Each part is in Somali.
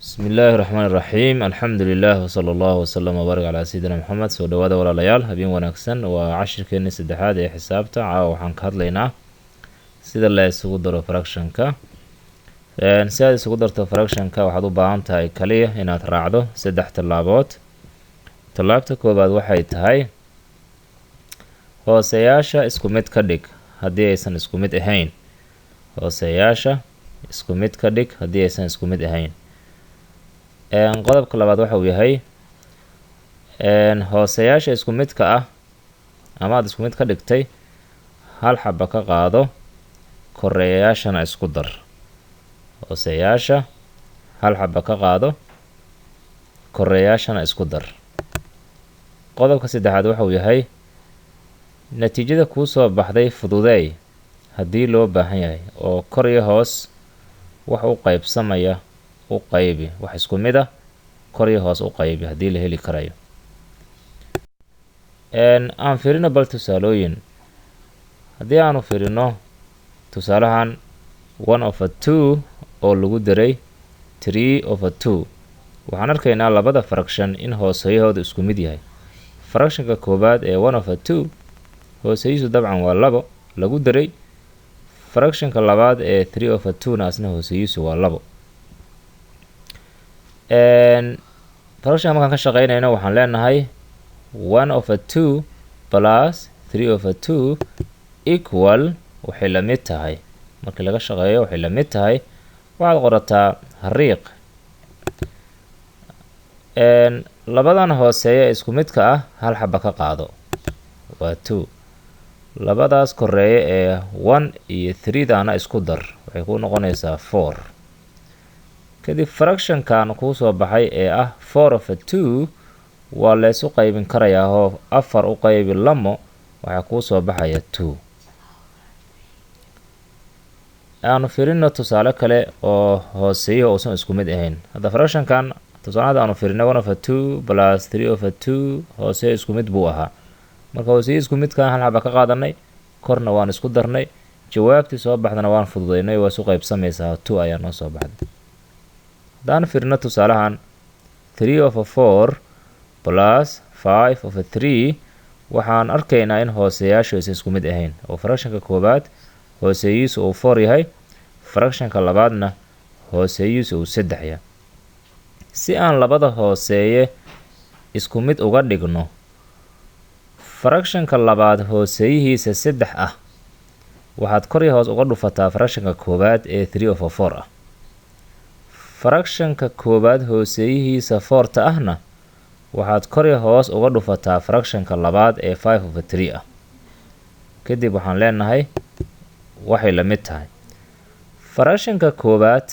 بسم الله الرحمن الرحيم الحمد لله وصلى الله وسلم وبارك على سيدنا محمد soo dhawaada walaalayaal habeen wanaagsan waa cashirkeeni saddexaad ee xisaabta caawa waxaan ka hadlaynaa sida la isugu daro fractionka si aad isugu darto fractionka waxaad u baahan tahay kaliya inaad raacdo saddex talaabood. Talaabta koobaad waxay tahay hooseyaasha isku mid ka dhig haddii aysan isku mid ahayn. hooseyaasha isku mid ka dhig haddii aysan isku mid ahayn. qodobka labaad waxa uu yahay hooseyaasha isku midka ah ama aad isku mid ka dhigtay hal xaba ka qaado koreeyaashana isku dar. hooseyaasha hal xaba ka qaado koreeyaashana isku dar. qodobka saddexaad waxa uu yahay natiijada kuu soo baxday fududeey haddii loo baahan yahay oo kor iyo hoos wax u qaybsamaya u qaybi wax isku mid ah kor iyo hoos u qaybi haddii la heli karayo. aan fiirino bal tusaalooyin. haddii aanu fiirino tusaalahan 1/2 oo lagu daray 3/2 waxaan arkaynaa labada fraction in hooseyahooda isku mid yahay. fractionka koobaad ee 1/2 hooseyihiisu dabcan waa 2 lagu daray fractionka labaad ee 3/2 na asna hooseyihiisu waa 2. fraction markaan ka shaqeynayno waxaan leenahay 1/2 plus 3/2 equal waxay la mid tahay markii laga shaqeeyo waxay la mid tahay waxaad qorataa hariiq labadan hooseeya isku midka ah hal xaba ka qaado waa 2. labadaas koreeye ee 1 iyo 3 daana isku dar waxay ku noqonaysaa 4. kadib fractionkan kuu soo baxay ee ah 4/2 waa la isu qaybin karayaa oo 4 u qaybi lamo waxaa kuu soo baxaya 2. aanu fiirino tusaale kale oo hooseeyo uusan isku mid ahayn. hadda fractionkan tusaalada aanu fiirino 1/2 plus 3/2 hooseeyo isku mid buu ahaa. marka hooseeyo isku midkan hal xaba ka qaadanay korna waan isku darnay jawaabtii soo baxdana waan fududeynay waa isu qaybsamaysaa 2 ayaa noo soo baxday. haddaan fiirino tusaalahan 3/4 plus 5/3 waxaan arkaynaa in hooseyaashu aysan isku mid ahayn oo fractionka koobaad hooseeyihiisu uu 4 yahay fractionka labaadna hooseeyihiisu uu 3 yahay. si aan labada hooseeye isku mid uga dhigno fractionka labaad hooseeyihiisa 3 ah waxaad kor iyo hoos uga dhufataa fractionka koobaad ee 3/4 ah. fractionka koobaad hooseeyihiisa 4 ahna waxaad kor iyo hoos uga dhufataa fractionka labaad ee 5/3 ah. kadib waxaan leenahay waxay la mid tahay fractionka koobaad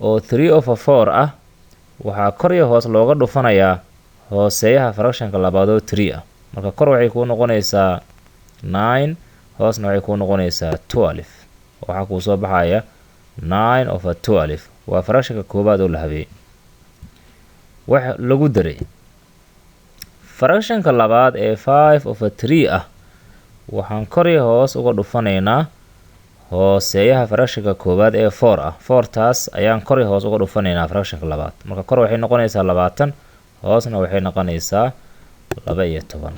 oo 3/4 ah waxaa kor iyo hoos looga dhufanayaa hooseeyaha fractionka labaad oo 3 ah. marka kor waxay kuu noqonaysaa 9 hoosna waxay kuu noqonaysaa 12 waxaa kuu soo baxaya 9/12 waa fractionka koobaad oo la habeeyey. wax lagu daray fractionka labaad ee 5/3 ah waxaan kor iyo hoos uga dhufanaynaa hooseeyaha fractionka koobaad ee 4 ah. 4 taas ayaan kor iyo hoos uga dhufanaynaa fractionka labaad. marka kor waxay noqonaysaa 20 hoosna waxay noqonaysaa 12.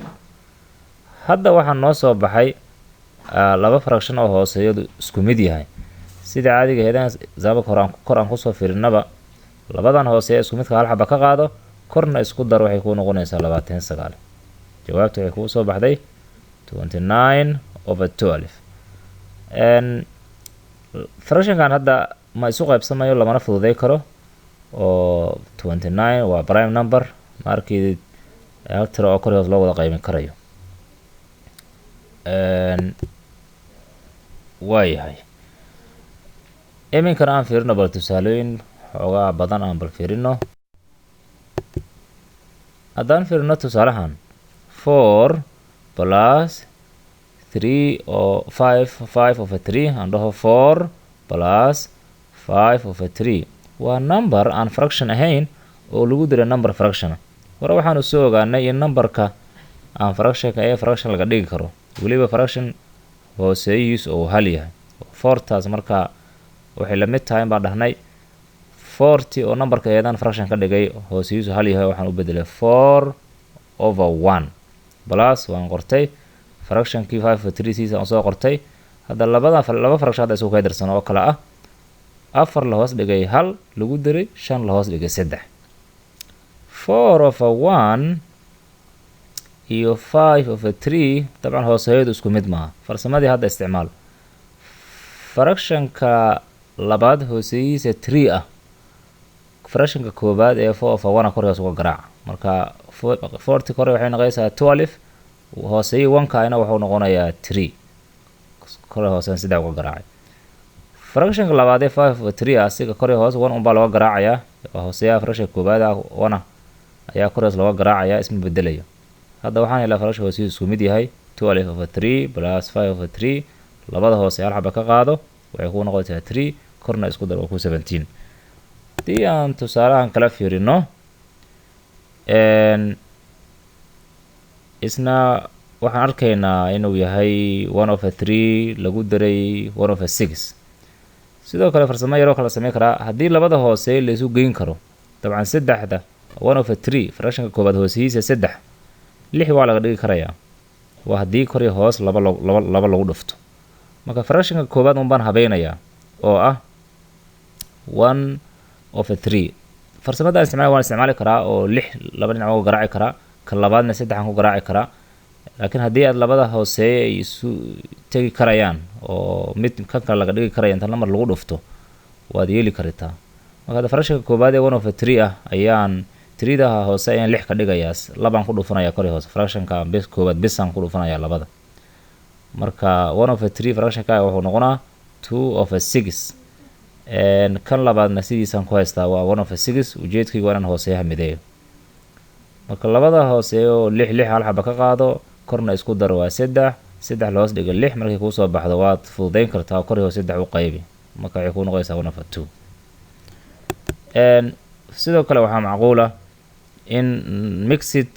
hadda waxaa noo soo baxay laba fraction oo hooseeyadu isku mid yahay. sida caadiga heedaan zaabka kor aan kusoo fiirinaba labadan hooseeya isku midka hal xaba ka qaado korna isku dar waxay kuu noqonaysaa 29. jawaabta waxay kuu soo baxday 29/12. fractionkan hadda ma isu qaybsamayo lamana fududey karo oo 29 waa prime number markii hal tiro oo kor iyo hoos loo wada qaybin karayo. waayahay iminkana aan fiirino bal tusaalooyin xoogaa badan aan bal fiirino. haddaan fiirino tusaalahan 4 plus 3 oo 5/3 aan dhaho 4 plus 5/3 waa number aan fraction ahayn oo lagu diray number fraction. hore waxaanu soo ogaanay in numberka aan fractionka ee fraction laga dhigi karo weliba fraction hooseeyihiisu uu hal yahay. 4 taas markaa waxay la mid tahay baan dhahnay 40 oo numberka eedan fraction ka dhigay hoosihiisu hal yahay waxaan u bedelay 4/1 plus waan qortay fractionkii 5/3 siisa aan soo qortay hadda laba fraction hadda isku kaydarsan oo kala ah 4 la hoos dhigay 1 lagu diray 5 la hoos dhigay 3 4/1 iyo 5/3 طبعا hooseeyadu isku mid maaha farsamadii hadda isticmaal fractionka labaad hooseeyihiisa 3 ah fractionka koobaad ee 4/1 kor hoos uga garaac marka 40 kor waxay noqonaysaa 12 hooseeyi 1 kaana wuxuu noqonayaa 3 kor hoosaan 3 uga garaacay fractionka labaad ee 5/3 asiga kor hoos 1 unbaa looga garaacayaa hooseeyaha fractionka koobaad ah 1 ayaa kor hoos looga garaacayaa isma bedelayo hadda waxaan helaa fraction hoosihiisu isku mid yahay 12/3 plus 5/3 labada hoose hal xaba ka qaado waxay ku noqonaysaa 3 korna isku dar waa ku 17 haddii aan tusaalahan kala fiirino isna waxaan arkaynaa inuu yahay 1/3 lagu daray 1/6 sidoo kale farsamo yaroo kala sameyn karaa haddii labada hoose la isu geyn karo dabcan saddexda 1/3 fractionka koobaad hoosihiisa 3 6 waa laga dhigi karayaa waa haddii kor iyo hoos laba lagu dhufto marka fractionka koobaad un baan habeynayaa oo ah 1/3 farsamada waan isticmaali karaa oo 6 laba dhinac uga garaaci karaa ka labaadna 3 aan ku garaaci karaa laakiin haddii aad labada hooseeye ay isu tegi karayaan oo mid kan kale laga dhigi karaya inta lamar lagu dhufto waad yeeli kartaa marka hadda fractionka koobaad ee 1/3 ah ayaan 3da hoose ayaan 6 ka dhigayaa labaan ku dhufanayaa kor iyo hoose fractionka bis koobaad bisaan ku dhufanayaa labada marka 1/3 fractionka wuxuu noqonaa 2/6 kan labaadna sidiisaan ku haystaa waa 1/6 ujeedkaygu waa inaan hooseeyaha mideeyo marka labada hooseeyo 6 hal xaba ka qaado korna isku dar waa 3 la hoos dhiga 6 markay kuu soo baxdo waad fududeyn kartaa kor iyo hoose 3 u qaybi marka waxay kuu noqonaysaa 1/2 sidoo kale waxaa macquula in mixed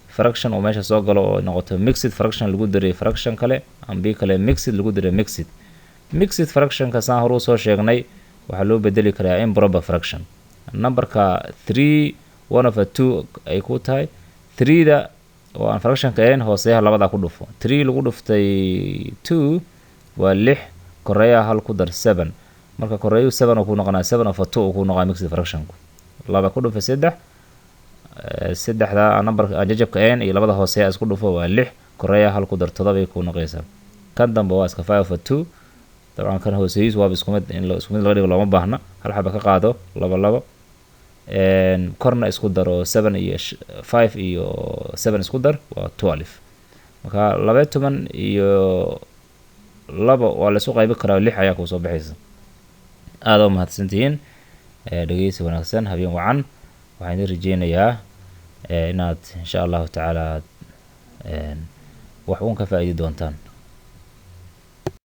fraction uu meesha soo galo oo noqoto mixed fraction lagu daray fraction kale ambi kale mixed lagu daray mixed fraction ka saan hore soo sheegnay waxaa loo bedeli karaa improper fraction numberka 3 1/2 ay ku tahay 3da oo aan fractionka ahayn hooseeyaha labada ku dhufo 3 lagu dhuftay 2 waa 6 koreeyaha hal ku dar 7 marka koreeyu 7 uu ku noqonaa 7/2 uu ku noqonaa mixed fractionku laba ku dhufay 3 saddexda numberka jajabka ahayn iyo labada hooseeyaha isku dhufo waa 6 koreeyaha hal ku dar 7 ay ku noqonaysaa kan dambe waa iska 5/2 طبعا kan hooseeyis waa isku mid in isku mid laga dhigo looma baahna hal xaba ka qaado laba korna isku daro 7 iyo 5 iyo 7 isku dar waa 12 marka 12 iyo laba waa la isku qaybi karaa 6 ayaa ku soo baxaysa aad oo mahadsantihiin dhageysi wanaagsan habeen wacan waxaan idin rajeynayaa inaad insha Allah taala wax uun ka faa'iidi doontaan